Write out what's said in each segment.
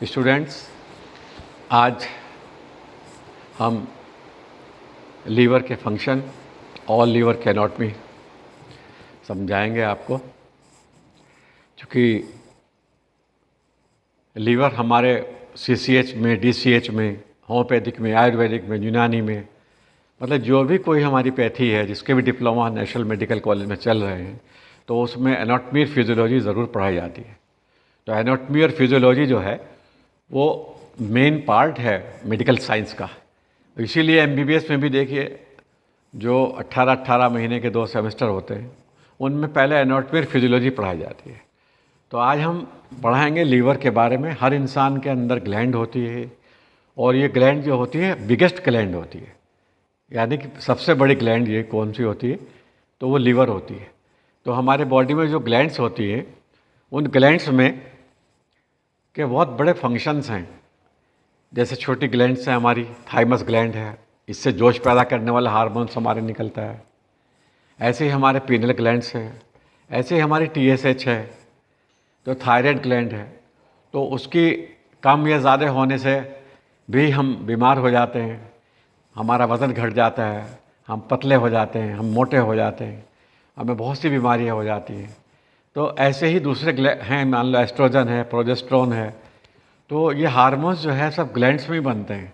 Students, आज हम liver के फंक्शन और लीवर के एनाटॉमी समझाएंगे आपको। क्योंकि लीवर हमारे सीसीएच में, डीसीएच में, होम्योपैथिक में, आयुर्वेदिक में, यूनानी में, मतलब जो भी कोई हमारी पैथी है, जिसके भी डिप्लोमा नेशनल मेडिकल कॉलेज में चल रहे हैं, तो उसमें एनाटॉमी और फिजियोलॉजी ज़रूर पढ़ाई जाती है। तो एनाटॉमी और फिजियोलॉजी जो है वो मेन पार्ट है मेडिकल साइंस का। इसीलिए एमबीबीएस में भी देखिए, जो 18-18 महीने के 2 सेमेस्टर होते हैं, उनमें पहले एनाटॉमी और फिजियोलॉजी पढ़ाई जाती है। तो आज हम पढ़ाएंगे लीवर के बारे में। हर इंसान के अंदर ग्लैंड होती है, और ये ग्लैंड जो होती है बिगेस्ट ग्लैंड होती है, यानी कि सबसे बड़ी ग्लैंड ये कौन सी होती है, तो वो लीवर होती है। तो हमारे बॉडी में जो ग्लैंड्स होती हैं, उन ग्लैंड्स में के बहुत बड़े फंक्शंस हैं। जैसे छोटी ग्लैंड्स हैं, हमारी थाइमस ग्लैंड है, इससे जोश पैदा करने वाला हार्मोन्स हमारे निकलता है। ऐसे ही हमारे पीनल ग्लैंड्स हैं, ऐसे ही हमारी टीएसएच है, जो थायराइड ग्लैंड है। तो उसकी कम या ज़्यादा होने से भी हम बीमार हो जाते हैं, हमारा वज़न घट जाता है, हम पतले हो जाते हैं, हम मोटे हो जाते हैं, हमें बहुत सी बीमारियां हो जाती हैं। तो ऐसे ही दूसरे हैं, मान लो एस्ट्रोजन है, प्रोजेस्टेरोन है। तो ये हार्मोन्स जो है सब ग्लैंड्स में ही बनते हैं।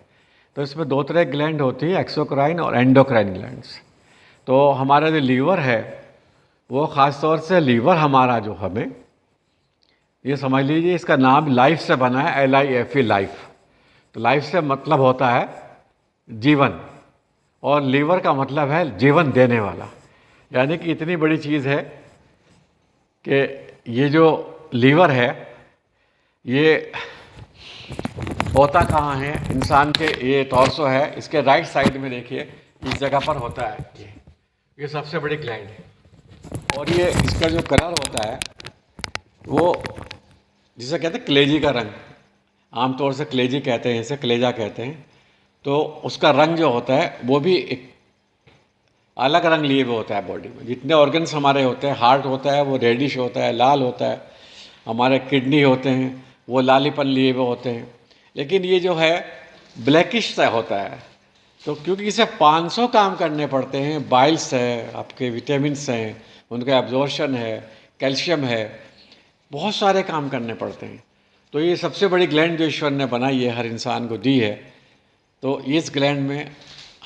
तो इसमें 2 तरह की ग्लैंड होती है, एक्सोक्राइन और एंडोक्राइन ग्लैंड्स। तो हमारा जो लीवर है, वो ख़ास तौर से लीवर हमारा जो हमें, ये समझ लीजिए इसका नाम लाइफ से बना है, LIFE, लाइफ। तो लाइफ से मतलब होता है जीवन, और लीवर का मतलब है जीवन देने वाला। यानी कि इतनी बड़ी चीज़ है कि ये जो लीवर है, ये होता कहाँ है इंसान के, ये टॉर्सो है, इसके राइट साइड में देखिए, इस जगह पर होता है। ये सबसे बड़ी ग्लैंड है, और ये इसका जो कलर होता है वो जिसे कहते हैं कलेजी का रंग, आमतौर से कलेजी कहते हैं, इसे कलेजा कहते हैं। तो उसका रंग जो होता है वो भी एक अलग रंग लिए हुए होता है। बॉडी में जितने ऑर्गन्स हमारे होते हैं, हार्ट होता है वो रेडिश होता है, लाल होता है, हमारे किडनी होते हैं वो लालीपन लिए हुए होते हैं, लेकिन ये जो है ब्लैकिश सा होता है। तो क्योंकि इसे 500 काम करने पड़ते हैं, बाइल्स है, आपके विटामिन्स हैं, उनका एब्जॉर्प्शन है, कैल्शियम है, बहुत सारे काम करने पड़ते हैं। तो ये सबसे बड़ी ग्लैंड जो ईश्वर ने बनाई है, हर इंसान को दी है। तो इस ग्लैंड में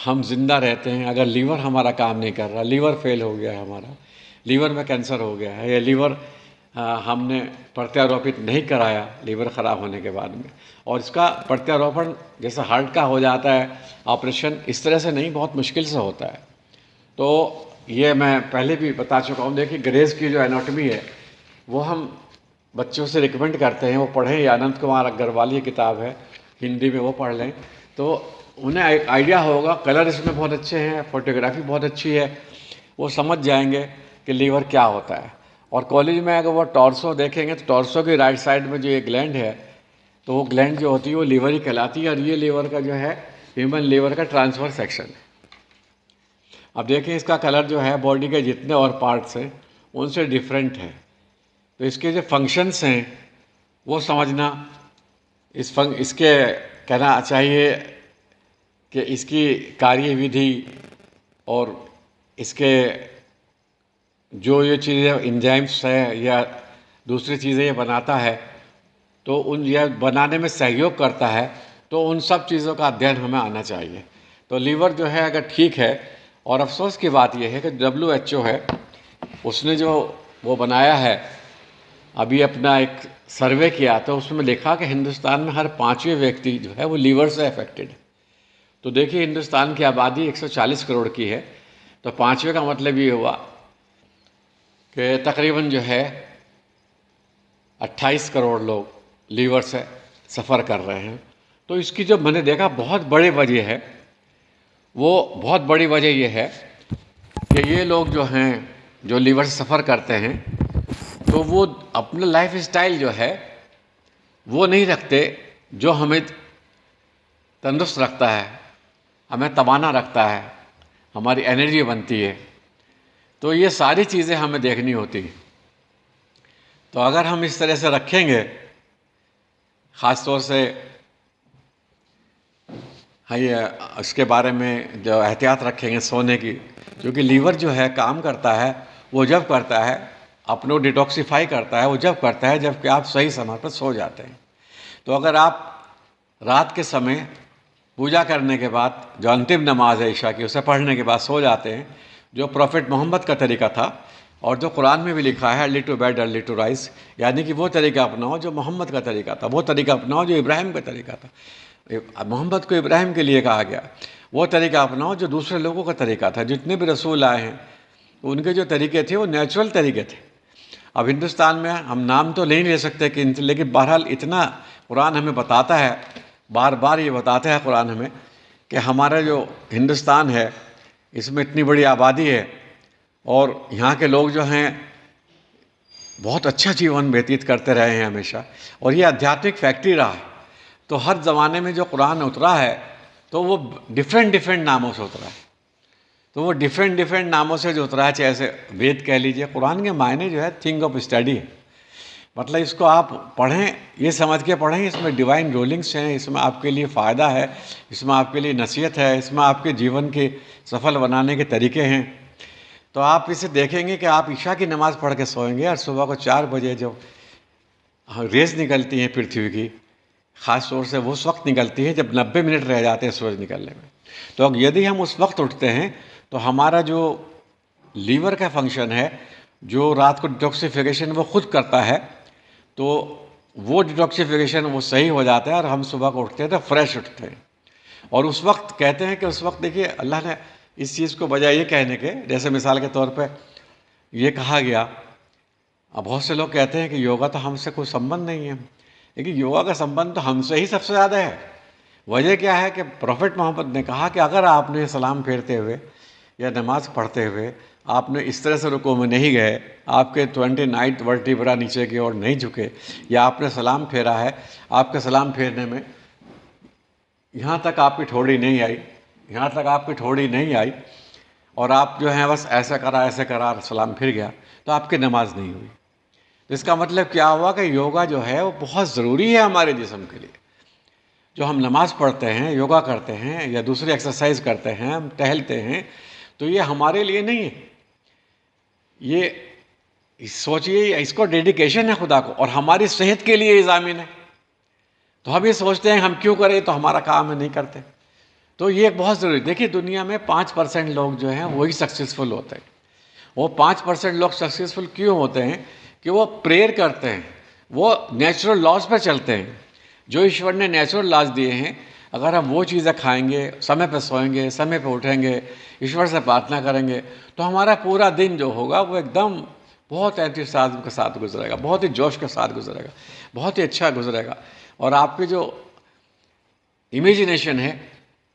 हम जिंदा रहते हैं। अगर लीवर हमारा काम नहीं कर रहा, लीवर फेल हो गया है हमारा, लीवर में कैंसर हो गया है, या लीवर हमने प्रत्यारोपित नहीं कराया लीवर ख़राब होने के बाद में, और इसका प्रत्यारोपण जैसे हार्ट का हो जाता है ऑपरेशन, इस तरह से नहीं, बहुत मुश्किल से होता है। तो ये मैं पहले भी बता चुका हूँ। देखिए, ग्रेस की जो एनाटॉमी है वो हम बच्चों से रिकमेंड करते हैं वो पढ़ें। ये अनंत कुमार अग्रवाल की किताब है, हिंदी में, वो पढ़ लें तो उन्हें एक आइडिया होगा। कलर इसमें बहुत अच्छे हैं, फोटोग्राफी बहुत अच्छी है, वो समझ जाएंगे कि लीवर क्या होता है। और कॉलेज में अगर वो टॉर्सो देखेंगे तो टॉर्सो की राइट साइड में जो ये ग्लैंड है, तो वो ग्लैंड जो होती है वो लीवर ही कहलाती है। और ये लीवर का जो है ह्यूमन लीवर का ट्रांसफर सेक्शन है। अब देखिए, इसका कलर जो है बॉडी के जितने और पार्ट्स हैं उनसे डिफरेंट है। तो इसके जो फंक्शंस हैं वो समझना, इसके कहना चाहिए कि इसकी कार्यविधि और इसके जो ये चीज़ें एंजाइम्स है या दूसरी चीज़ें ये बनाता है, तो उन यह बनाने में सहयोग करता है, तो उन सब चीज़ों का अध्ययन हमें आना चाहिए। तो लीवर जो है अगर ठीक है, और अफसोस की बात यह है कि WHO है, उसने जो वो बनाया है, अभी अपना एक सर्वे किया तो उसमें लिखा कि हिंदुस्तान में हर 5वें व्यक्ति जो है वो लीवर से अफेक्टेड है। तो देखिए, हिंदुस्तान की आबादी 140 करोड़ की है, तो 5वें का मतलब ये हुआ कि तकरीबन जो है 28 करोड़ लोग लीवर से सफ़र कर रहे हैं। तो इसकी जो मैंने देखा बहुत बड़ी वजह है, वो बहुत बड़ी वजह ये है कि ये लोग जो हैं जो लीवर से सफ़र करते हैं, तो वो अपना लाइफ स्टाइल जो है वो नहीं रखते जो हमें तंदुरुस्त रखता है, हमें तवाना रखता है, हमारी एनर्जी बनती है। तो ये सारी चीज़ें हमें देखनी होती हैं। तो अगर हम इस तरह से रखेंगे, ख़ास तौर से हाँ, ये इसके बारे में जो एहतियात रखेंगे सोने की, क्योंकि लीवर जो है काम करता है, वो जब करता है अपने को डिटॉक्सिफाई करता है, वो जब करता है जबकि आप सही समय पर सो जाते हैं। तो अगर आप रात के समय पूजा करने के बाद जो अंतिम नमाज है ईशा की, उसे पढ़ने के बाद सो जाते हैं, जो प्रॉफिट मोहम्मद का तरीका था और जो कुरान में भी लिखा है early to bed early to rise, यानी कि वो तरीका अपनाओ जो मोहम्मद का तरीका था, वो तरीका अपनाओ जो इब्राहिम का तरीका था। मोहम्मद को इब्राहिम के लिए कहा गया, वो तरीका अपनाओ जो दूसरे लोगों का तरीका था। जितने भी रसूल आए हैं उनके जो तरीके थे वो नेचुरल तरीके थे। अब हिंदुस्तान में हम नाम तो नहीं ले सकते कि, लेकिन बहरहाल इतना कुरान हमें बताता है, बार बार ये बताता है कुरान हमें कि हमारा जो हिंदुस्तान है इसमें इतनी बड़ी आबादी है और यहाँ के लोग जो हैं बहुत अच्छा जीवन व्यतीत करते रहे हैं हमेशा, और ये आध्यात्मिक फैक्ट्री रहा है। तो हर ज़माने में जो कुरान उतरा है तो वो डिफरेंट नामों से उतरा है। तो वो डिफरेंट नामों से जो उतरा है, चाहे ऐसे वेद कह लीजिए, कुरान के मायने जो है थिंग ऑफ स्टडी है। मतलब इसको आप पढ़ें, ये समझ के पढ़ें इसमें डिवाइन रोलिंग्स हैं, इसमें आपके लिए फ़ायदा है, इसमें आपके लिए नसीहत है, इसमें आपके जीवन के सफल बनाने के तरीके हैं। तो आप इसे देखेंगे कि आप ईशा की नमाज़ पढ़ के सोएंगे और सुबह को 4 बजे जब रेस निकलती हैं पृथ्वी की, ख़ास तौर से वो उस वक्त निकलती है जब 90 मिनट रह जाते हैं सूरज निकलने में। तो अब यदि हम उस वक्त उठते हैं तो हमारा जो लीवर का फंक्शन है, जो रात को डिटॉक्सिफिकेशन वो खुद करता है, तो वो डिटॉक्सिफिकेशन वो सही हो जाता है और हम सुबह को उठते हैं तो फ्रेश उठते हैं। और उस वक्त कहते हैं कि उस वक्त देखिए अल्लाह ने इस चीज़ को बजाय ये कहने के, जैसे मिसाल के तौर पे ये कहा गया, अब बहुत से लोग कहते हैं कि योगा तो हमसे कोई संबंध नहीं है, लेकिन योगा का संबंध तो हमसे ही सबसे ज़्यादा है। वजह क्या है कि प्रॉफिट मोहम्मद ने कहा कि अगर आपने सलाम फेरते हुए या नमाज पढ़ते हुए आपने इस तरह से रुकू में नहीं गए, आपके 29 वर्टिब्रा नीचे की ओर नहीं झुके, या आपने सलाम फेरा है, आपके सलाम फेरने में यहाँ तक आपकी ठोड़ी नहीं आई, यहाँ तक आपकी ठोड़ी नहीं आई और आप जो है बस ऐसा करा सलाम फिर गया, तो आपकी नमाज नहीं हुई। तो इसका मतलब क्या हुआ कि योगा जो है वो बहुत ज़रूरी है हमारे जिस्म के लिए। जो हम नमाज़ पढ़ते हैं, योगा करते हैं या दूसरी एक्सरसाइज करते हैं, हम टहलते हैं, तो ये हमारे लिए नहीं है, ये सोचिए इसको डेडिकेशन है खुदा को, और हमारी सेहत के लिए ज़ामिन है। तो हम ये सोचते हैं हम क्यों करें, तो हमारा काम है नहीं करते। तो ये बहुत ज़रूरी। देखिए दुनिया में 5% लोग जो हैं वही सक्सेसफुल होते हैं। वो 5% लोग सक्सेसफुल क्यों होते हैं कि वो प्रेयर करते हैं, वो नेचुरल लॉज पर चलते हैं। जो ईश्वर ने नेचुरल लॉज दिए हैं, अगर हम वो चीज़ें खाएंगे, समय पर सोएंगे, समय पर उठेंगे, ईश्वर से प्रार्थना करेंगे, तो हमारा पूरा दिन जो होगा वो एकदम बहुत एंथुसियाज्म के साथ गुजरेगा, बहुत ही जोश के साथ गुजरेगा, बहुत ही अच्छा गुजरेगा। और आपकी जो इमेजिनेशन है,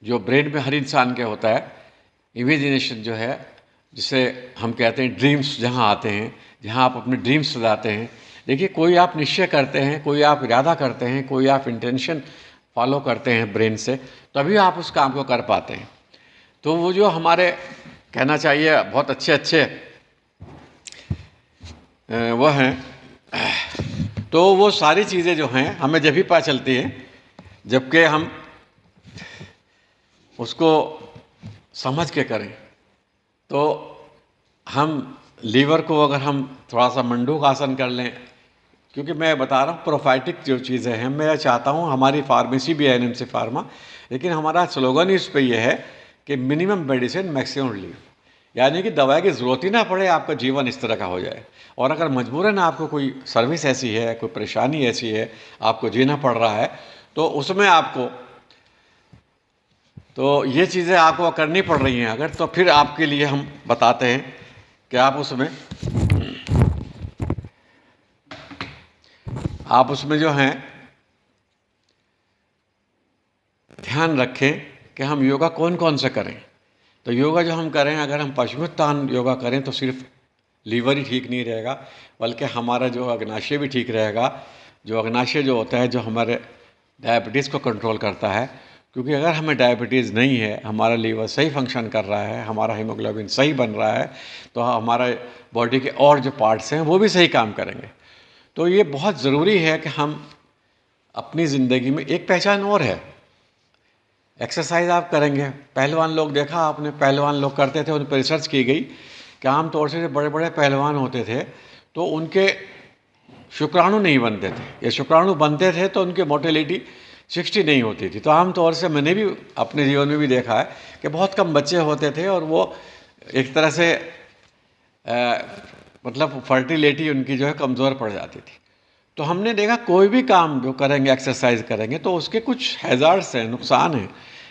जो ब्रेन में हर इंसान के होता है, इमेजिनेशन जो है, जिसे हम कहते हैं ड्रीम्स, जहाँ आते हैं, जहाँ आप अपने ड्रीम्स सजाते हैं। देखिए कोई आप निश्चय करते हैं, कोई आप इरादा करते हैं, कोई आप इंटेंशन फॉलो करते हैं ब्रेन से, तभी आप उस काम को कर पाते हैं। तो वो जो हमारे कहना चाहिए बहुत अच्छे अच्छे वो हैं, तो वो सारी चीज़ें जो हैं हमें जब भी पता चलती हैं जबकि हम उसको समझ के करें। तो हम लीवर को अगर हम थोड़ा सा मंडूक आसन कर लें, क्योंकि मैं बता रहा हूँ प्रोफाइटिक जो चीज़ें हैं, मैं चाहता हूँ हमारी फार्मेसी भी है एनएमसी फार्मा, लेकिन हमारा स्लोगन ही इस पर यह है कि मिनिमम मेडिसिन मैक्सिमम रिलीफ, यानी कि दवाई की ज़रूरत ही ना पड़े, आपका जीवन इस तरह का हो जाए। और अगर मजबूरन आपको कोई सर्विस ऐसी है, कोई परेशानी ऐसी है, आपको जीना पड़ रहा है, तो उसमें आपको तो ये चीज़ें आपको करनी पड़ रही हैं अगर, तो फिर आपके लिए हम बताते हैं कि आप उसमें जो हैं ध्यान रखें कि हम योगा कौन कौन से करें। तो योगा जो हम करें, अगर हम पश्चिमोत्तान योगा करें तो सिर्फ लीवर ही ठीक नहीं रहेगा, बल्कि हमारा जो अग्नाशय भी ठीक रहेगा। जो अग्नाशय जो होता है, जो हमारे डायबिटीज़ को कंट्रोल करता है, क्योंकि अगर हमें डायबिटीज़ नहीं है, हमारा लीवर सही फंक्शन कर रहा है, हमारा हीमोग्लोबिन सही बन रहा है, तो हमारा बॉडी के और जो पार्ट्स हैं वो भी सही काम करेंगे। तो ये बहुत ज़रूरी है कि हम अपनी ज़िंदगी में एक पहचान और है। एक्सरसाइज आप करेंगे, पहलवान लोग देखा आपने, पहलवान लोग करते थे, उन पर रिसर्च की गई कि आमतौर से जो बड़े बड़े पहलवान होते थे तो उनके शुक्राणु नहीं बनते थे, या शुक्राणु बनते थे तो उनकी मोर्टेलिटी 60 नहीं होती थी। तो आमतौर से मैंने भी अपने जीवन में भी देखा है कि बहुत कम बच्चे होते थे और वो एक तरह से मतलब फर्टिलिटी उनकी जो है कमज़ोर पड़ जाती थी। तो हमने देखा कोई भी काम जो करेंगे, एक्सरसाइज करेंगे, तो उसके कुछ हैज़ार्ड्स हैं, नुकसान हैं,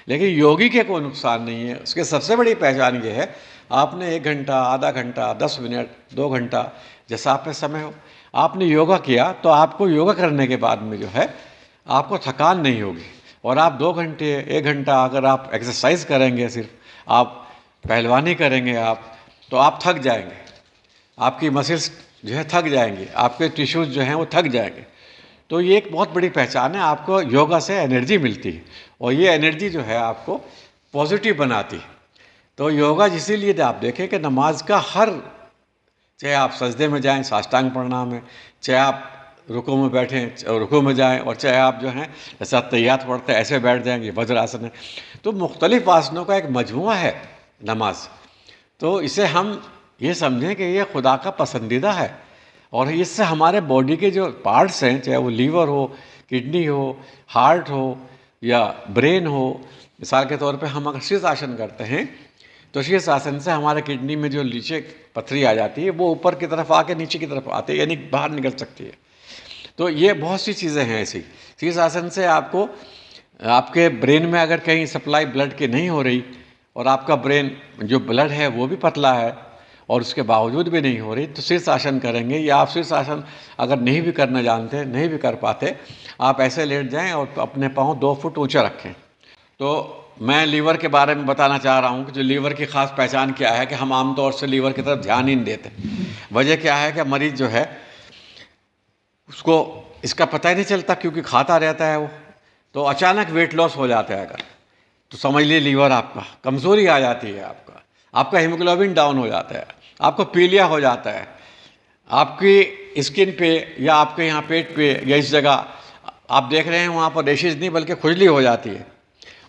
लेकिन योगी के कोई नुकसान नहीं है। उसके सबसे बड़ी पहचान ये है, आपने 1 घंटा, आधा घंटा, 10 मिनट, 2 घंटा, जैसा आप पे समय हो, आपने योगा किया तो आपको योगा करने के बाद में जो है आपको थकान नहीं होगी। और आप 2 घंटे, 1 घंटा अगर आप एक्सरसाइज करेंगे, सिर्फ आप पहलवानी करेंगे आप, तो आप थक जाएंगे, आपकी मसल्स जो है थक जाएंगे, आपके टिश्यूज़ जो हैं वो थक जाएंगे। तो ये एक बहुत बड़ी पहचान है, आपको योगा से एनर्जी मिलती है और ये एनर्जी जो है आपको पॉजिटिव बनाती है। तो योगा इसीलिए आप देखें कि नमाज का हर, चाहे आप सजदे में जाएं, साष्टांग प्रणाम है, चाहे आप रुकू में बैठें, रुकू में जाएं, और चाहे आप जो हैं जैसा तहियात पढ़ते हैं ऐसे बैठ जाएंगे, वज्रासन है। तो मुख्तलिफ आसनों का एक मजमुआ है नमाज। तो इसे हम ये समझें कि ये खुदा का पसंदीदा है और इससे हमारे बॉडी के जो पार्ट्स हैं, चाहे वो लीवर हो, किडनी हो, हार्ट हो या ब्रेन हो। मिसाल के तौर पे हम अगर शीर्षासन करते हैं तो शीर्षासन से हमारे किडनी में जो नीचे पथरी आ जाती है वो ऊपर की तरफ आके नीचे की तरफ आती है, यानी बाहर निकल सकती है। तो ये बहुत सी चीज़ें हैं ऐसी। शीर्षासन से आपको आपके ब्रेन में अगर कहीं सप्लाई ब्लड की नहीं हो रही और आपका ब्रेन जो ब्लड है वो भी पतला है और उसके बावजूद भी नहीं हो रही, तो शीर्षासन करेंगे। या आप शीर्षासन अगर नहीं भी करना जानते, नहीं भी कर पाते, आप ऐसे लेट जाएं और अपने पाँव 2 फुट ऊंचा रखें। तो मैं लीवर के बारे में बताना चाह रहा हूं कि जो लीवर की ख़ास पहचान क्या है कि हम आमतौर से लीवर की तरफ ध्यान ही नहीं देते। वजह क्या है कि मरीज़ जो है उसको इसका पता ही नहीं चलता, क्योंकि खाता रहता है वो। तो अचानक वेट लॉस हो जाता है अगर, तो समझ लीजिए लीवर आपका कमज़ोरी आ जाती है, आपका हीमोग्लोबिन डाउन हो जाता है, आपको पीलिया हो जाता है, आपकी स्किन पे या आपके यहाँ पेट पे या इस जगह आप देख रहे हैं वहाँ पर रेशेज नहीं बल्कि खुजली हो जाती है,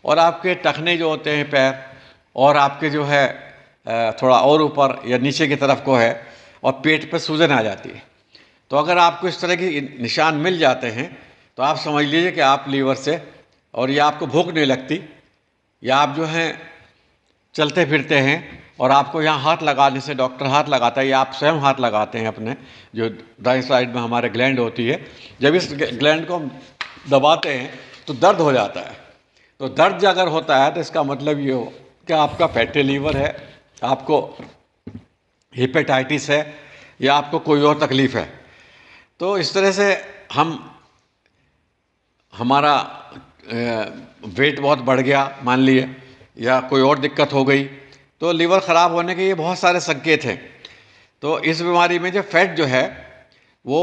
और आपके टखने जो होते हैं पैर और आपके जो है थोड़ा और ऊपर या नीचे की तरफ को है, और पेट पे सूजन आ जाती है। तो अगर आपको इस तरह की निशान मिल जाते हैं तो आप समझ लीजिए कि आप लीवर से, और या आपको भूख नहीं लगती, या आप जो हैं चलते फिरते हैं और आपको यहाँ हाथ लगाने से डॉक्टर हाथ लगाता है या आप स्वयं हाथ लगाते हैं अपने जो दाईं साइड में हमारे ग्लैंड होती है, जब इस ग्लैंड को हम दबाते हैं तो दर्द हो जाता है। तो दर्द अगर होता है तो इसका मतलब ये हो कि आपका फैटी लीवर है, आपको हेपेटाइटिस है या आपको कोई और तकलीफ़ है। तो इस तरह से हमारा वेट बहुत बढ़ गया मान लिए, या कोई और दिक्कत हो गई, तो लीवर ख़राब होने के ये बहुत सारे संकेत हैं। तो इस बीमारी में जो फैट जो है वो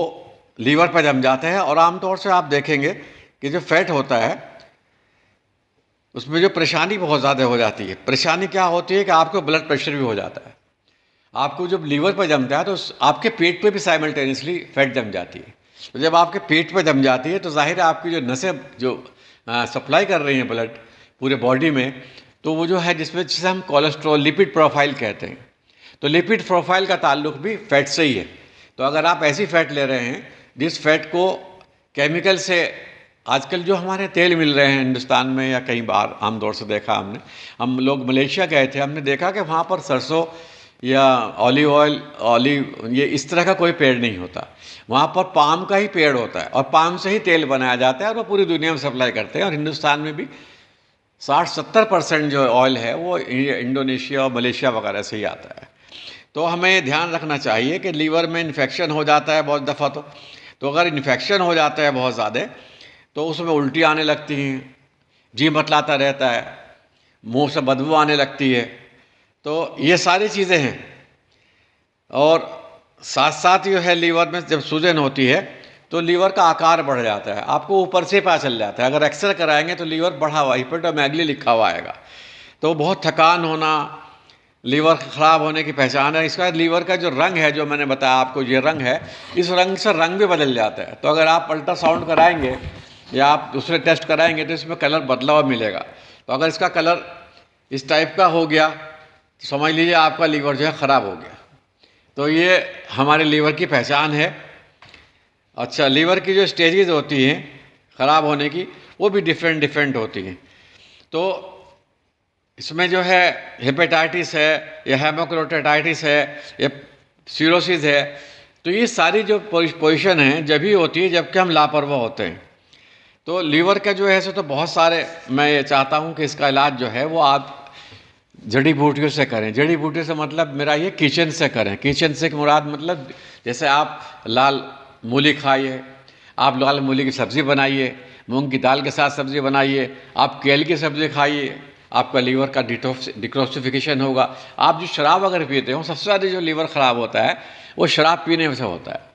लीवर पर जम जाता है, और आमतौर से आप देखेंगे कि जो फैट होता है उसमें जो परेशानी बहुत ज़्यादा हो जाती है। परेशानी क्या होती है कि आपको ब्लड प्रेशर भी हो जाता है। आपको जब लीवर पर जमता है तो आपके पेट पे भी साइमल्टेनियसली फैट जम जाती है। तो जब आपके पेट पर जम जाती है तो जाहिर है आपकी जो नसें जो सप्लाई कर रही हैं ब्लड पूरे बॉडी में, तो वो जो है जिसे हम कोलेस्ट्रॉल लिपिड प्रोफाइल कहते हैं, तो लिपिड प्रोफाइल का ताल्लुक भी फैट से ही है। तो अगर आप ऐसी फैट ले रहे हैं जिस फैट को केमिकल से, आजकल जो हमारे तेल मिल रहे हैं हिंदुस्तान में या कहीं बाहर, आमतौर से देखा हमने, हम लोग मलेशिया गए थे, हमने देखा कि वहाँ पर सरसों या ऑलिव ऑयल ये इस तरह का कोई पेड़ नहीं होता, वहाँ पर पाम का ही पेड़ होता है और पाम से ही तेल बनाया जाता है और वो पूरी दुनिया में सप्लाई करते हैं। और हिंदुस्तान में भी 60-70% जो ऑयल है वो इंडोनेशिया और मलेशिया वगैरह से ही आता है। तो हमें ध्यान रखना चाहिए कि लीवर में इन्फेक्शन हो जाता है बहुत दफ़ा। तो अगर इन्फेक्शन हो जाता है बहुत ज़्यादा तो उसमें उल्टी आने लगती हैं, जी बतलाता रहता है, मुंह से बदबू आने लगती है। तो ये सारी चीज़ें हैं। और साथ साथ जो है लीवर में जब सूजन होती है तो लीवर का आकार बढ़ जाता है, आपको ऊपर से पता चल जाता है। अगर एक्सरे कराएंगे तो लीवर बढ़ा हुआ, हिपेटोमेगली लिखा हुआ आएगा। तो बहुत थकान होना लीवर ख़राब होने की पहचान है। इसका लीवर का जो रंग है, जो मैंने बताया आपको ये रंग है, इस रंग से रंग भी बदल जाता है। तो अगर आप अल्ट्रासाउंड कराएंगे या आप दूसरे टेस्ट कराएंगे तो इसमें कलर बदला हुआ मिलेगा। तो अगर इसका कलर इस टाइप का हो गया तो समझ लीजिए आपका लीवर जो है ख़राब हो गया। तो ये हमारे लीवर की पहचान है। अच्छा, लीवर की जो स्टेजेस होती हैं ख़राब होने की वो भी डिफरेंट होती हैं। तो इसमें जो है हेपेटाइटिस है या हेमोक्रोटाइटिस है या सिरोसिस है, तो ये सारी जो पोजीशन है जब ही होती है जबकि हम लापरवाह होते हैं। तो लीवर का जो है सो तो बहुत सारे, मैं ये चाहता हूँ कि इसका इलाज जो है वो आप जड़ी बूटियों से करें। जड़ी बूटियों से मतलब मेरा ये किचन से करें। किचन से मुराद मतलब जैसे आप लाल मूली खाइए, आप लाल मूली की सब्ज़ी बनाइए, मूंग की दाल के साथ सब्ज़ी बनाइए, आप केल की सब्ज़ी खाइए, आपका लीवर का डिटॉक्सिफिकेशन होगा। आप जो शराब अगर पीते हो, सबसे ज़्यादा जो लीवर ख़राब होता है वो शराब पीने से होता है।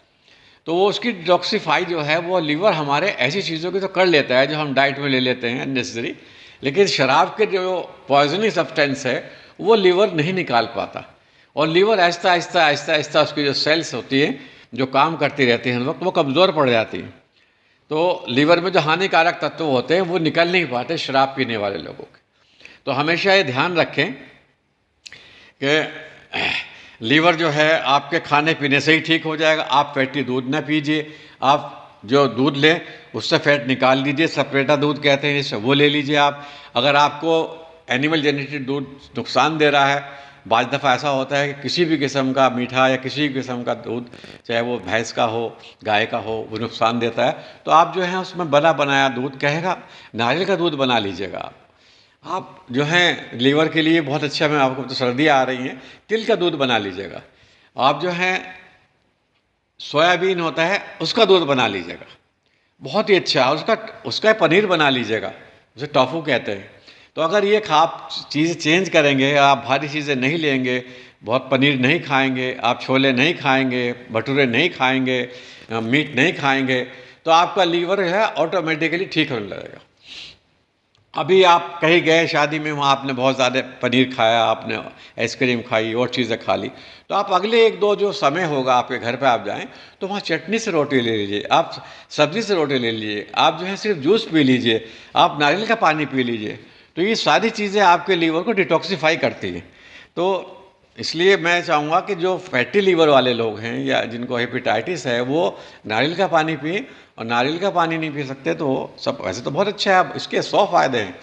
तो वो उसकी डिटॉक्सिफाई जो है वो लीवर हमारे ऐसी चीज़ों की तो कर लेता है जो हम डाइट में ले लेते हैं अननेसेसरी, लेकिन शराब के जो पॉइजनिंग सब्सटेंस है वो लीवर नहीं निकाल पाता। और लीवर आहिस्ता आहिस्ता आहिस्ता आहिस्ता उसकी जो सेल्स होती हैं जो काम करती रहती हैं हर वक्त, वो कमज़ोर पड़ जाती हैं। तो लीवर में जो हानिकारक तत्व होते हैं वो निकल नहीं पाते शराब पीने वाले लोगों के। तो हमेशा ये ध्यान रखें कि लीवर जो है आपके खाने पीने से ही ठीक हो जाएगा। आप फैटी दूध ना पीजिए, आप जो दूध लें उससे फैट निकाल दीजिए, सपरेटा दूध कहते हैं इसे, वो ले लीजिए आप। अगर आपको एनिमल जेनेटेड दूध नुकसान दे रहा है, बाज़ दफ़ा ऐसा होता है कि किसी भी किस्म का मीठा या किसी भी किस्म का दूध, चाहे वो भैंस का हो गाय का हो, वो नुकसान देता है, तो आप जो है उसमें बना बनाया दूध कहेगा, नारियल का दूध बना लीजिएगा। आप जो हैं लीवर के लिए बहुत अच्छा, मैं आपको तो सर्दियाँ आ रही हैं, तिल का दूध बना लीजिएगा। आप जो हैं सोयाबीन होता है उसका दूध बना लीजिएगा, बहुत ही अच्छा। उसका पनीर बना लीजिएगा, उसे टोफू कहते हैं। तो अगर ये आप चीज़ चेंज करेंगे, आप भारी चीज़ें नहीं लेंगे, बहुत पनीर नहीं खाएंगे, आप छोले नहीं खाएंगे, भटूरे नहीं खाएंगे, मीट नहीं खाएंगे, तो आपका लीवर है ऑटोमेटिकली ठीक होने लगेगा। अभी आप कहीं गए शादी में, वहाँ आपने बहुत ज़्यादा पनीर खाया, आपने आइसक्रीम खाई और चीज़ें खा ली, तो आप अगले एक दो जो समय होगा आपके घर पे आप जाएं तो वहाँ चटनी से रोटी ले लीजिए, आप सब्ज़ी से रोटी ले लीजिए, आप जो है सिर्फ जूस पी लीजिए, आप नारियल का पानी पी लीजिए। तो ये सारी चीज़ें आपके लीवर को डिटॉक्सिफाई करती हैं। तो इसलिए मैं चाहूँगा कि जो फैटी लीवर वाले लोग हैं या जिनको हेपेटाइटिस है वो नारियल का पानी पिएं, और नारियल का पानी नहीं पी सकते तो सब वैसे तो बहुत अच्छा है, आप इसके 100 फ़ायदे हैं,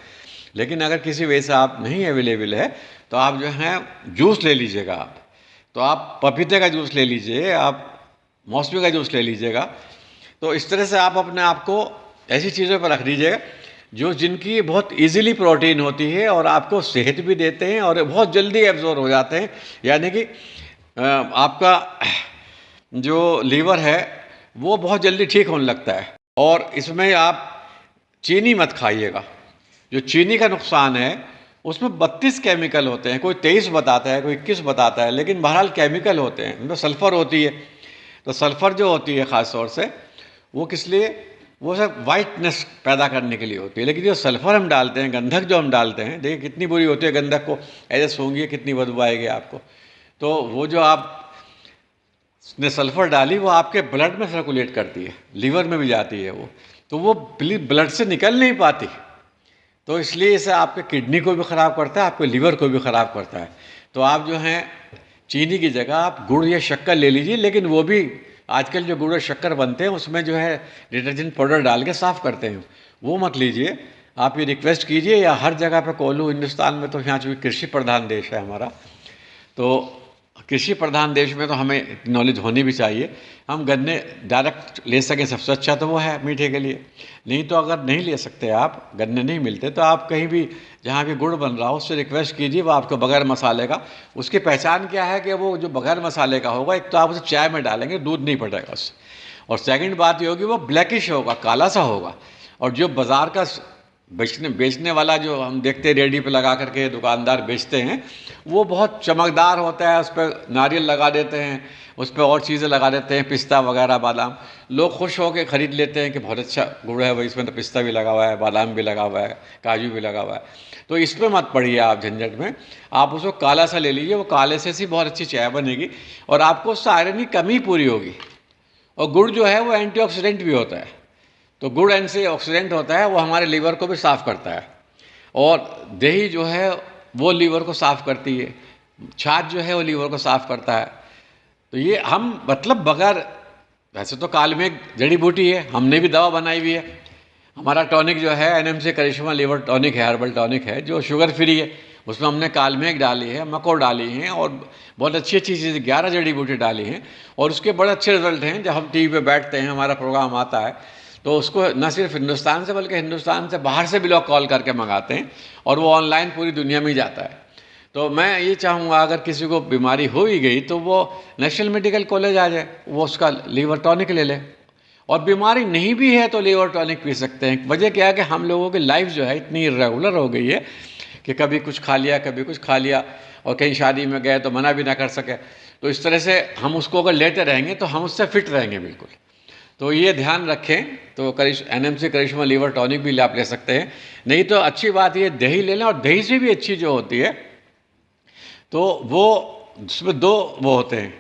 लेकिन अगर किसी वजह से आप नहीं अवेलेबल है तो आप जो है जूस ले लीजिएगा। आप तो आप पपीते का जूस ले लीजिए, आप मौसमी का जूस ले लीजिएगा। तो इस तरह से आप अपने आप को ऐसी चीज़ों पर रख दीजिएगा जो जिनकी बहुत इजीली प्रोटीन होती है और आपको सेहत भी देते हैं और बहुत जल्दी एब्जॉर्ब हो जाते हैं। यानी कि आपका जो लीवर है वो बहुत जल्दी ठीक होने लगता है। और इसमें आप चीनी मत खाइएगा। जो चीनी का नुकसान है उसमें 32 केमिकल होते हैं, कोई 23 बताता है, कोई 21 बताता है, लेकिन बहरहाल केमिकल होते हैं, उनमें सल्फ़र होती है। तो सल्फ़र जो होती है ख़ास तौर से वो किस लिए, वो सब वाइटनेस पैदा करने के लिए होती है। लेकिन जो सल्फ़र हम डालते हैं, गंधक जो हम डालते हैं, देखिए कितनी बुरी होती है गंधक को, ऐसे सूंघिए कितनी बदबू आएगी आपको। तो वो जो आपने सल्फ़र डाली वो आपके ब्लड में सर्कुलेट करती है, लीवर में भी जाती है वो, तो वो ब्लड से निकल नहीं पाती। तो इसलिए इसे आपके किडनी को भी ख़राब करता है, आपके लीवर को भी ख़राब करता है। तो आप जो हैं चीनी की जगह आप गुड़ या शक्कर ले लीजिए, लेकिन वो भी आजकल जो गुड़ और शक्कर बनते हैं उसमें जो है डिटर्जेंट पाउडर डाल के साफ़ करते हैं, वो मत लीजिए। आप ये रिक्वेस्ट कीजिए, या हर जगह पे कोल्हू हिंदुस्तान में तो यहाँ चूँकि कृषि प्रधान देश है हमारा, तो कृषि प्रधान देश में तो हमें नॉलेज होनी भी चाहिए। हम गन्ने डायरेक्ट ले सकें सबसे अच्छा तो वो है मीठे के लिए। नहीं तो अगर नहीं ले सकते, आप गन्ने नहीं मिलते, तो आप कहीं भी जहाँ भी गुड़ बन रहा हो उससे रिक्वेस्ट कीजिए वो आपको बगैर मसाले का। उसकी पहचान क्या है कि वो जो बगैर मसाले का होगा, एक तो आप उसे चाय में डालेंगे, दूध नहीं पड़ेगा उससे, और सेकंड बात ये होगी वो ब्लैकिश होगा, काला सा होगा। और जो बाज़ार का बेचने वाला जो हम देखते हैं रेडी पे लगा करके दुकानदार बेचते हैं, वो बहुत चमकदार होता है, उस पर नारियल लगा देते हैं, उस पर और चीज़ें लगा देते हैं, पिस्ता वगैरह बादाम। लोग खुश होकर ख़रीद लेते हैं कि बहुत अच्छा गुड़ है भाई, इसमें तो पिस्ता भी लगा हुआ है, बादाम भी लगा हुआ है, काजू भी लगा हुआ है। तो इस पर मत पड़िए आप झंझट में, आप उसको काला सा ले लीजिए, वो काले से बहुत अच्छी चाय बनेगी और आपको उससे आयरन की कमी पूरी होगी। और गुड़ जो है वो एंटीऑक्सीडेंट भी होता है, तो गुड एंटीऑक्सीडेंट होता है, वो हमारे लीवर को भी साफ़ करता है। और दही जो है वो लीवर को साफ़ करती है, छाछ जो है वो लीवर को साफ़ करता है। तो ये हम मतलब बगैर, वैसे तो कालमेघ जड़ी बूटी है, हमने भी दवा बनाई हुई है। हमारा टॉनिक जो है एनएमसी करिश्मा लीवर टॉनिक है, हर्बल टॉनिक है, जो शुगर फ्री है। उसमें हमने कालमेघ डाली है, मकोड़ डाली हैं और बहुत अच्छी अच्छी चीज़ें 11 जड़ी बूटी डाली हैं, और उसके बड़े अच्छे रिजल्ट हैं। जब हम टीवी पे बैठते हैं, हमारा प्रोग्राम आता है, तो उसको न सिर्फ हिंदुस्तान से बल्कि हिंदुस्तान से बाहर से भी लोग कॉल करके मंगाते हैं, और वो ऑनलाइन पूरी दुनिया में ही जाता है। तो मैं ये चाहूँगा अगर किसी को बीमारी हो ही गई तो वो नेशनल मेडिकल कॉलेज आ जाए, वो उसका लीवर टॉनिक ले ले। और बीमारी नहीं भी है तो लीवर टॉनिक पी सकते हैं। वजह क्या है कि हम लोगों की लाइफ जो है इतनी इरेगुलर हो गई है कि कभी कुछ खा लिया, कभी कुछ खा लिया, और कहीं शादी में गए तो मना भी ना कर सके। तो इस तरह से हम उसको अगर लेते रहेंगे तो हम उससे फिट रहेंगे बिल्कुल। तो ये ध्यान रखें। तो एनएमसी करिश्मा लीवर टॉनिक भी आप ले सकते हैं। नहीं तो अच्छी बात ये दही ले लें, और दही से भी अच्छी जो होती है तो वो उसमें 2 वो होते हैं,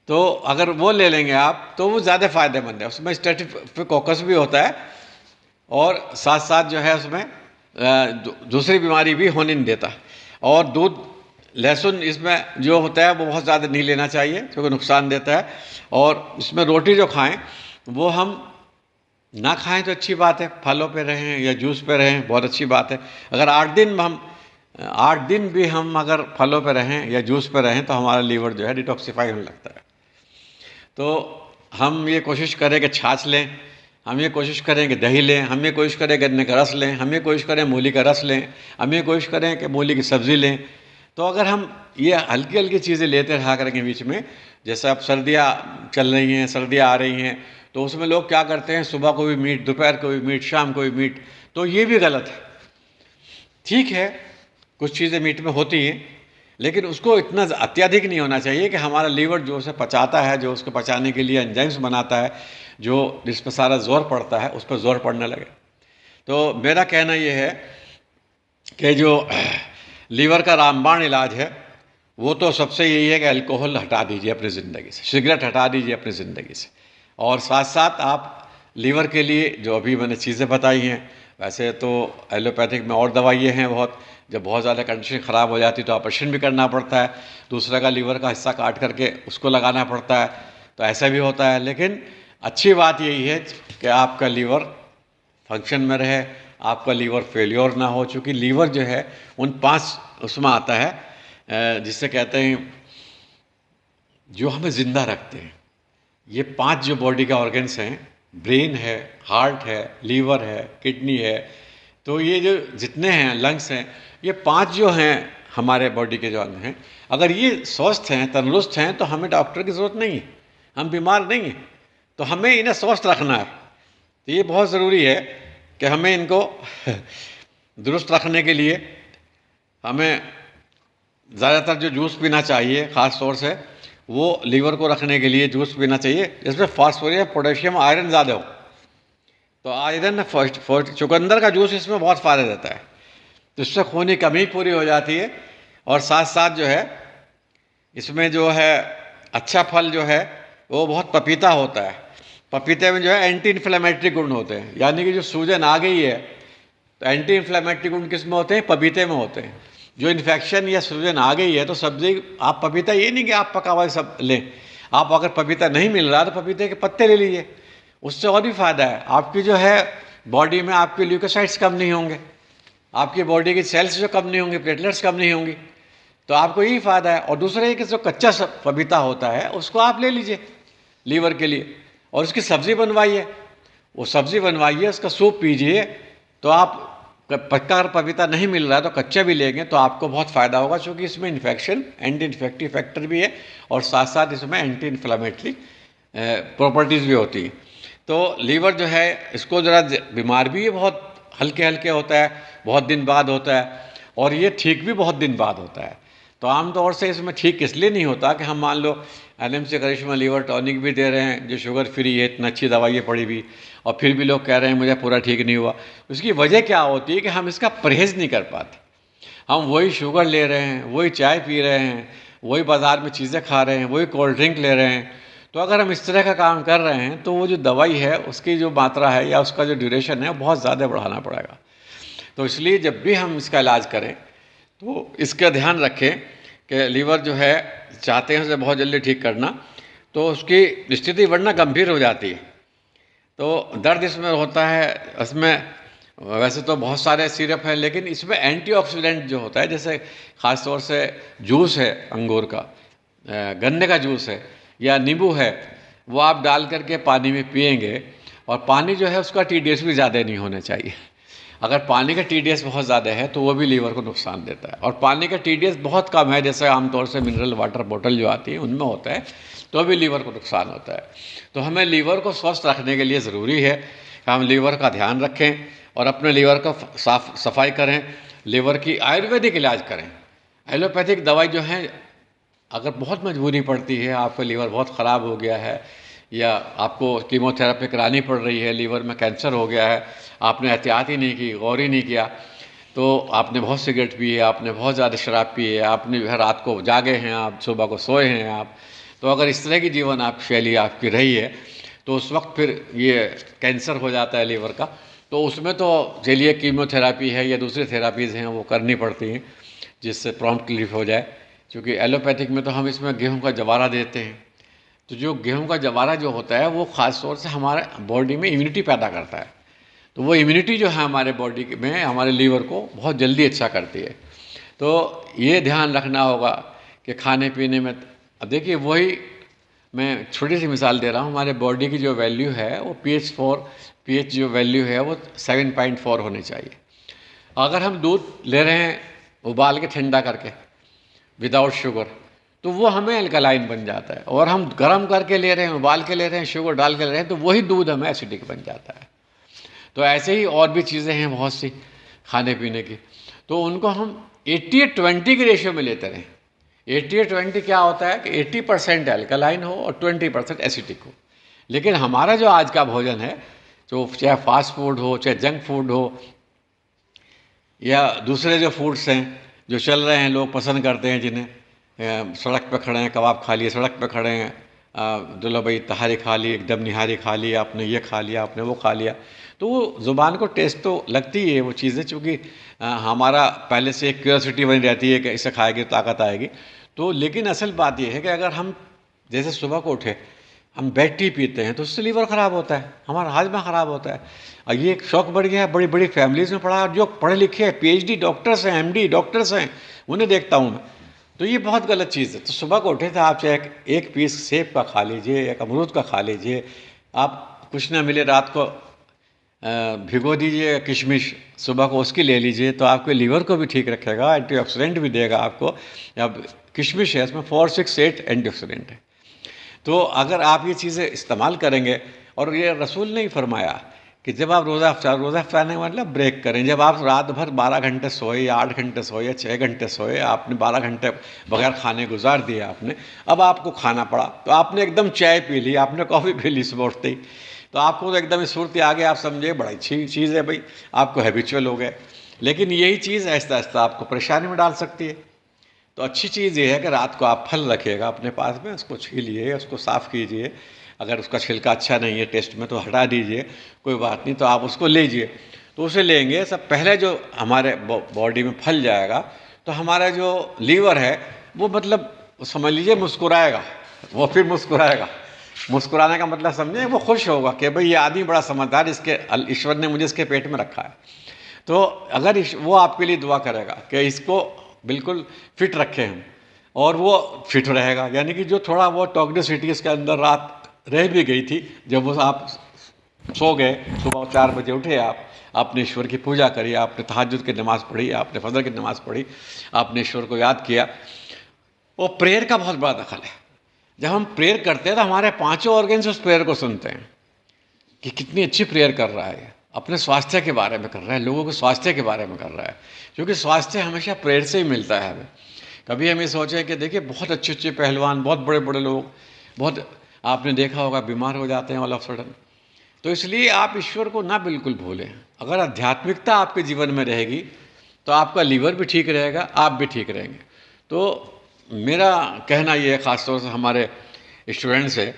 तो अगर वो ले लेंगे आप तो वो ज़्यादा फ़ायदेमंद है। उसमें स्ट्रेप्टोकोकस भी होता है, और साथ साथ जो है उसमें दूसरी बीमारी भी होने नहीं देता। और दूध, लहसुन इसमें जो होता है वो बहुत ज़्यादा नहीं लेना चाहिए क्योंकि नुकसान देता है। और इसमें रोटी जो खाएं वो हम ना खाएं तो अच्छी बात है, फलों पे रहें या जूस पे रहें, बहुत अच्छी बात है। अगर 8 दिन भी हम अगर फलों पे रहें या जूस पे रहें तो हमारा लीवर जो है डिटॉक्सिफाई होने लगता है। तो हम ये कोशिश करें कि छाछ लें, हम ये कोशिश करें कि दही लें, हम ये कोशिश करें गन्ने का रस लें, हम ये कोशिश करें मूली का रस लें, हम ये कोशिश करें कि मूली की सब्ज़ी लें। तो अगर हम ये हल्की हल्की चीज़ें लेते रहा करेंगे बीच में, जैसे अब सर्दियाँ चल रही हैं, सर्दियाँ आ रही हैं, तो उसमें लोग क्या करते हैं, सुबह को भी मीट, दोपहर को भी मीट, शाम को भी मीट, तो ये भी गलत है। ठीक है, कुछ चीज़ें मीट में होती हैं, लेकिन उसको इतना अत्यधिक नहीं होना चाहिए कि हमारा लीवर जो उसे पचाता है, जो उसको पचाने के लिए एंजाइम्स बनाता है, जो जिस पर सारा जोर पड़ता है, उस पर जोर पड़ने लगे। तो मेरा कहना ये है कि जो लीवर का रामबाण इलाज है वो तो सबसे यही है कि अल्कोहल हटा दीजिए अपनी ज़िंदगी से, सिगरेट हटा दीजिए अपनी ज़िंदगी से। और साथ साथ आप लीवर के लिए जो अभी मैंने चीज़ें बताई हैं, वैसे तो एलोपैथिक में और दवाइयाँ हैं बहुत, जब बहुत ज़्यादा कंडीशन ख़राब हो जाती तो ऑपरेशन भी करना पड़ता है, दूसरे का लीवर का हिस्सा काट करके उसको लगाना पड़ता है, तो ऐसा भी होता है। लेकिन अच्छी बात यही है कि आपका लीवर फंक्शन में रहे, आपका लीवर फेल्योर ना हो, चूँकि लीवर जो है उन 5 उसमें आता है जिससे कहते हैं जो हमें ज़िंदा रखते हैं। ये 5 जो बॉडी का ऑर्गन्स हैं, ब्रेन है, हार्ट है, लीवर है, किडनी है, तो ये जो जितने हैं, लंग्स हैं, ये 5 जो हैं हमारे बॉडी के जो अंग हैं, अगर ये स्वस्थ हैं, तंदुरुस्त हैं, तो हमें डॉक्टर की ज़रूरत नहीं है, हम बीमार नहीं हैं, तो हमें इन्हें स्वस्थ रखना है। तो ये बहुत ज़रूरी है कि हमें इनको दुरुस्त रखने के लिए हमें ज़्यादातर जो जूस पीना चाहिए, ख़ास तौर से वो लीवर को रखने के लिए जूस पीना चाहिए जिसमें फास्फोरस, पोटेशियम, आयरन ज़्यादा हो। तो आयरन, चुकंदर का जूस इसमें बहुत फ़ायदा देता है, तो इससे खून की कमी पूरी हो जाती है। और साथ साथ जो है इसमें जो है अच्छा फल जो है वो बहुत पपीता होता है। पपीते में जो है एंटी इन्फ्लेमेटरी गुण होते हैं, यानी कि जो सूजन आ गई है तो एंटी इन्फ्लेमेटरी गुण किस में होते हैं, पपीते में होते हैं। जो इन्फेक्शन या सूजन आ गई है तो सब्जी, आप पपीता, ये नहीं कि आप पका हुआ सब लें, आप अगर पपीता नहीं मिल रहा तो पपीते के पत्ते ले लीजिए, उससे और भी फ़ायदा है। आपकी जो है बॉडी में आपके ल्यूकोसाइट्स कम नहीं होंगे, आपकी बॉडी की सेल्स जो कम नहीं होंगी, प्लेटलेट्स कम नहीं होंगी, तो आपको यही फ़ायदा है। और दूसरा ये कि जो कच्चा पपीता होता है उसको आप ले लीजिए लीवर के लिए, और उसकी सब्ज़ी बनवाइए, वो सब्ज़ी बनवाइए, उसका सूप पीजिए। तो आप पक्का पपीता नहीं मिल रहा है तो कच्चा भी लेंगे तो आपको बहुत फ़ायदा होगा, क्योंकि इसमें इन्फेक्शन, एंटी इन्फेक्टिव फैक्टर भी है, और साथ साथ इसमें एंटी इन्फ्लेमेटरी प्रॉपर्टीज़ भी होती हैं। तो लीवर जो है इसको ज़रा बीमार भी ये बहुत हल्के हल्के होता है, बहुत दिन बाद होता है, और ये ठीक भी बहुत दिन बाद होता है। तो आमतौर से इसमें ठीक इसलिए नहीं होता कि हम मान लो एनएमसी करिश्मा लीवर टॉनिक भी दे रहे हैं जो शुगर फ्री है, इतना अच्छी दवाइयाँ पड़ी भी, और फिर भी लोग कह रहे हैं मुझे पूरा ठीक नहीं हुआ। उसकी वजह क्या होती है कि हम इसका परहेज़ नहीं कर पाते। हम वही शुगर ले रहे हैं, वही चाय पी रहे हैं, वही बाज़ार में चीज़ें खा रहे हैं, वही कोल्ड ड्रिंक ले रहे हैं, तो अगर हम इस तरह का काम कर रहे हैं तो वो जो दवाई है उसकी जो मात्रा है या उसका जो ड्यूरेशन है बहुत ज़्यादा बढ़ाना पड़ेगा। तो इसलिए जब भी हम इसका इलाज करें तो इसका ध्यान रखें कि लीवर जो है चाहते हैं उसे बहुत जल्दी ठीक करना, तो उसकी स्थिति वरना गंभीर हो जाती है। तो दर्द इसमें होता है, इसमें वैसे तो बहुत सारे सिरप हैं लेकिन इसमें एंटीऑक्सीडेंट जो होता है, जैसे ख़ास तौर से जूस है अंगूर का, गन्ने का जूस है या नींबू है, वो आप डाल करके पानी में पिएंगे, और पानी जो है उसका TDS भी ज़्यादा नहीं होना चाहिए। अगर पानी का TDS बहुत ज़्यादा है तो वो भी लीवर को नुकसान देता है, और पानी का TDS बहुत कम है, जैसे आमतौर से मिनरल वाटर बोतल जो आती है उनमें होता है, तो भी लीवर को नुकसान होता है। तो हमें लीवर को स्वस्थ रखने के लिए ज़रूरी है कि हम लीवर का ध्यान रखें और अपने लीवर का सफाई करें, लीवर की आयुर्वेदिक इलाज करें। एलोपैथिक दवाई जो है, अगर बहुत मजबूरी पड़ती है, आपका लीवर बहुत ख़राब हो गया है या आपको कीमोथेरेपी करानी पड़ रही है, लीवर में कैंसर हो गया है, आपने एहतियात ही नहीं की, गौर ही नहीं किया, तो आपने बहुत सिगरेट पी है, आपने बहुत ज़्यादा शराब पी है, आपने रात को जागे हैं, आप सुबह को सोए हैं आप, तो अगर इस तरह की जीवन आप शैली आपकी रही है तो उस वक्त फिर ये कैंसर हो जाता है लीवर का। तो उसमें तो चलिए कीमोथेरापी है या दूसरी थेरापीज़ हैं वो करनी पड़ती हैं जिससे प्रॉम्प्ट रिलीफ हो जाए, क्योंकि एलोपैथिक में तो हम इसमें गेहूं का जवारा देते हैं। तो जो गेहूं का जवारा जो होता है वो ख़ास तौर से हमारे बॉडी में इम्यूनिटी पैदा करता है, तो वो इम्यूनिटी जो है हमारे बॉडी में हमारे लीवर को बहुत जल्दी अच्छा करती है। तो ये ध्यान रखना होगा कि खाने पीने में, अब देखिए वही मैं छोटी सी मिसाल दे रहा हूँ, हमारे बॉडी की जो वैल्यू है वो pH जो वैल्यू है वो 7.4 होनी चाहिए। अगर हम दूध ले रहे हैं उबाल के ठंडा करके विदाउट शुगर, तो वो हमें अल्कलाइन बन जाता है, और हम गर्म करके ले रहे हैं, उबाल के ले रहे हैं, शुगर डाल के ले रहे हैं, तो वही दूध हमें एसिडिक बन जाता है। तो ऐसे ही और भी चीज़ें हैं बहुत सी खाने पीने की, तो उनको हम 80-20 के रेशियो में लेते रहें। 80-20 क्या होता है कि 80% अल्कलाइन हो और 20% एसिडिक हो। लेकिन हमारा जो आज का भोजन है, जो चाहे फास्ट फूड हो, चाहे जंक फूड हो, या दूसरे जो फूड्स हैं जो चल रहे हैं, लोग पसंद करते हैं, जिन्हें सड़क पे खड़े हैं कबाब खा लिए, सड़क पे खड़े हैं दुल्ला भाई तहारी खा ली, एकदम निहारी खा लिया, आपने ये खा लिया, आपने वो खा लिया, तो वो ज़ुबान को टेस्ट तो लगती है वो चीज़ें, चूँकि हमारा पहले से एक क्यूरियोसिटी बनी रहती है कि इसे खाएगी तो ताकत आएगी। तो लेकिन असल बात यह है कि अगर हम जैसे सुबह को उठे हम बेड टी पीते हैं तो उससे लीवर ख़राब होता है, हमारा हाजमा ख़राब होता है। और ये एक शौक बढ़ गया है, बड़ी बड़ी फैमिलीज़ में पढ़ा, जो पढ़े लिखे हैं, PhD डॉक्टर्स हैं, MD डॉक्टर्स हैं, उन्हें देखता हूँ मैं, तो ये बहुत गलत चीज़ है। तो सुबह को उठे थे आप चाहे एक पीस सेब का खा लीजिए, एक अमरूद का खा लीजिए, आप कुछ ना मिले रात को भिगो दीजिए किशमिश, सुबह को उसकी ले लीजिए, तो आपके लीवर को भी ठीक रखेगा, एंटीऑक्सीडेंट भी देगा आपको। अब किशमिश है, इसमें 4, 6, 8 एंटीऑक्सीडेंट है। तो अगर आप ये चीज़ें इस्तेमाल करेंगे, और ये रसूल ने ही फरमाया कि जब आप रोज़ा अफ्तार नहीं मतलब ब्रेक करें, जब आप रात भर 12 घंटे सोए या 8 घंटे सोए या 6 घंटे सोए, आपने 12 घंटे बगैर खाने गुजार दिए आपने, अब आपको खाना पड़ा, तो आपने एकदम चाय पी ली, आपने कॉफ़ी पी ली सुबह उठते ही, तो आपको तो एकदम सूरत आ गया, आप समझे बड़ी अच्छी चीज़ है भाई, आपको हैबिचुअल हो गए। लेकिन यही चीज़ आहिस्ता आहिस्ता आपको परेशानी में डाल सकती है। तो अच्छी चीज़ ये है कि रात को आप फल रखिएगा अपने पास में, उसको छीलिए, उसको साफ़ कीजिए, अगर उसका छिलका अच्छा नहीं है टेस्ट में तो हटा दीजिए, कोई बात नहीं, तो आप उसको लीजिए। तो उसे लेंगे सब पहले जो हमारे बॉडी में फल जाएगा, तो हमारा जो लीवर है वो मतलब समझ लीजिए मुस्कुराएगा, वो फिर मुस्कुराएगा। मुस्कुराने का मतलब समझे, वो खुश होगा कि भाई ये आदमी बड़ा समझदार, इसके ईश्वर ने मुझे इसके पेट में रखा है। तो अगर वो आपके लिए दुआ करेगा कि इसको बिल्कुल फिट रखें हम, और वो फिट रहेगा, यानी कि जो थोड़ा वो टॉक्सिसिटी इसके अंदर रात रह भी गई थी, जब वो आप सो गए, सुबह 4 बजे उठे, आपने ईश्वर की पूजा करी, आपने तहज्जुद की नमाज़ पढ़ी, आपने फजर की नमाज़ पढ़ी, आपने ईश्वर को याद किया, वो प्रेयर का बहुत बड़ा दखल है। जब हम प्रेयर करते हैं तो हमारे 5 ऑर्गन्स उस प्रेयर को सुनते हैं कि कितनी अच्छी प्रेयर कर रहा है, अपने स्वास्थ्य के बारे में कर रहा है, लोगों के स्वास्थ्य के बारे में कर रहा है, क्योंकि स्वास्थ्य हमेशा प्रेयर से ही मिलता है हमें। कभी हम ये सोचें कि देखिए बहुत अच्छे अच्छे पहलवान, बहुत बड़े बड़े लोग, बहुत आपने देखा होगा बीमार हो जाते हैं ऑल ऑफ सडन। तो इसलिए आप ईश्वर को ना बिल्कुल भूलें। अगर आध्यात्मिकता आपके जीवन में रहेगी तो आपका लीवर भी ठीक रहेगा, आप भी ठीक रहेंगे। तो मेरा कहना ये है ख़ासतौर से हमारे स्टूडेंट्स है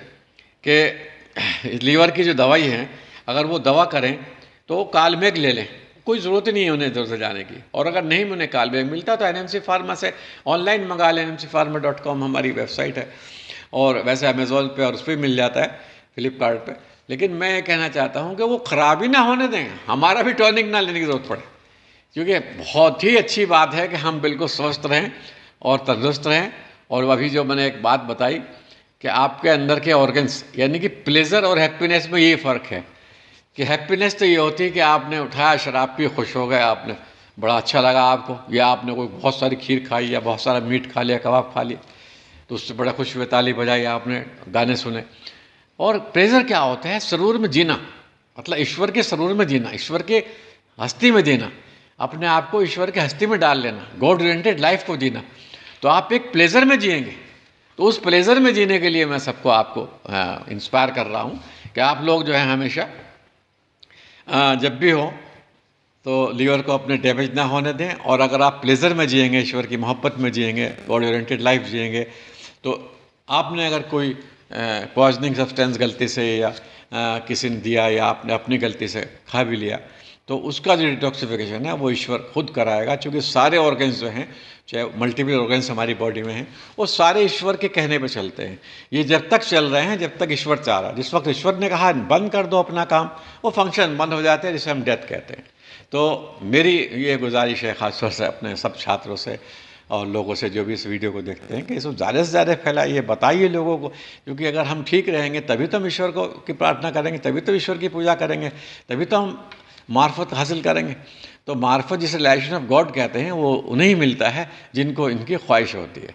कि लीवर की जो दवाई है, अगर वो दवा करें तो वो कालमेघ ले लें, कोई ज़रूरत नहीं है उन्हें इधर से जाने की। और अगर नहीं उन्हें कालमेघ मिलता तो एनएमसी फार्मा से ऑनलाइन मंगा लें, nmcpharma.com हमारी वेबसाइट है, और वैसे अमेज़ोन पे और उस पर मिल जाता है, फ्लिपकार्ट पे। लेकिन मैं ये कहना चाहता हूँ कि वो ख़राबी ना होने दें, हमारा भी टॉनिक ना लेने की ज़रूरत पड़े, क्योंकि बहुत ही अच्छी बात है कि हम बिल्कुल स्वस्थ रहें और तंदुरुस्त रहें। और अभी जो मैंने एक बात बताई कि आपके अंदर के ऑर्गन्स, यानी कि प्लेजर और हैप्पीनेस में ये फ़र्क है कि हैप्पीनेस तो ये होती है कि आपने उठाया, शराब पी, खुश हो गए, आपने बड़ा अच्छा लगा आपको, या आपने कोई बहुत सारी खीर खाई या बहुत सारा मीट खा लिया, कबाब खा लिया, तो उससे बड़ा खुश हुए, ताली बजाई, आपने गाने सुने। और प्लेजर क्या होता है? सरूर में जीना, मतलब ईश्वर के सरूर में जीना, ईश्वर के हस्ती में जीना, अपने आप को ईश्वर के हस्ती में डाल लेना, गॉड ओरिएंटेड लाइफ को जीना। तो आप एक प्लेजर में जिएंगे। तो उस प्लेजर में जीने के लिए मैं सबको आपको इंस्पायर कर रहा हूँ कि आप लोग जो है हमेशा जब भी हो तो लीवर को अपने डैमेज ना होने दें। और अगर आप प्लेजर में जिएंगे, ईश्वर की मोहब्बत में जिएंगे, गॉड ओरिएंटेड लाइफ जिएंगे, तो आपने अगर कोई पॉइजनिंग सब्सटेंस गलती से या किसी ने दिया या आपने अपनी गलती से खा भी लिया, तो उसका जो डिटॉक्सिफिकेशन है वो ईश्वर खुद कराएगा, क्योंकि सारे ऑर्गन्स जो हैं, चाहे मल्टीपल ऑर्गन्स हमारी बॉडी में हैं, वो सारे ईश्वर के कहने पे चलते हैं। ये जब तक चल रहे हैं जब तक ईश्वर चाह रहा है। जिस वक्त ईश्वर ने कहा बंद कर दो अपना काम, वो फंक्शन बंद हो जाते हैं, जिसे हम डेथ कहते हैं। तो मेरी ये गुजारिश है ख़ासतौर से अपने सब छात्रों से और लोगों से जो भी इस वीडियो को देखते हैं कि इसको ज़्यादा से ज़्यादा फैलाइए, बताइए लोगों को, क्योंकि अगर हम ठीक रहेंगे तभी तो हम ईश्वर को की प्रार्थना करेंगे, तभी तो ईश्वर की पूजा करेंगे, तभी तो हम मार्फत हासिल करेंगे। तो मार्फत जिसे रिलेशन ऑफ गॉड कहते हैं वो उन्हें ही मिलता है जिनको इनकी ख्वाहिश होती है।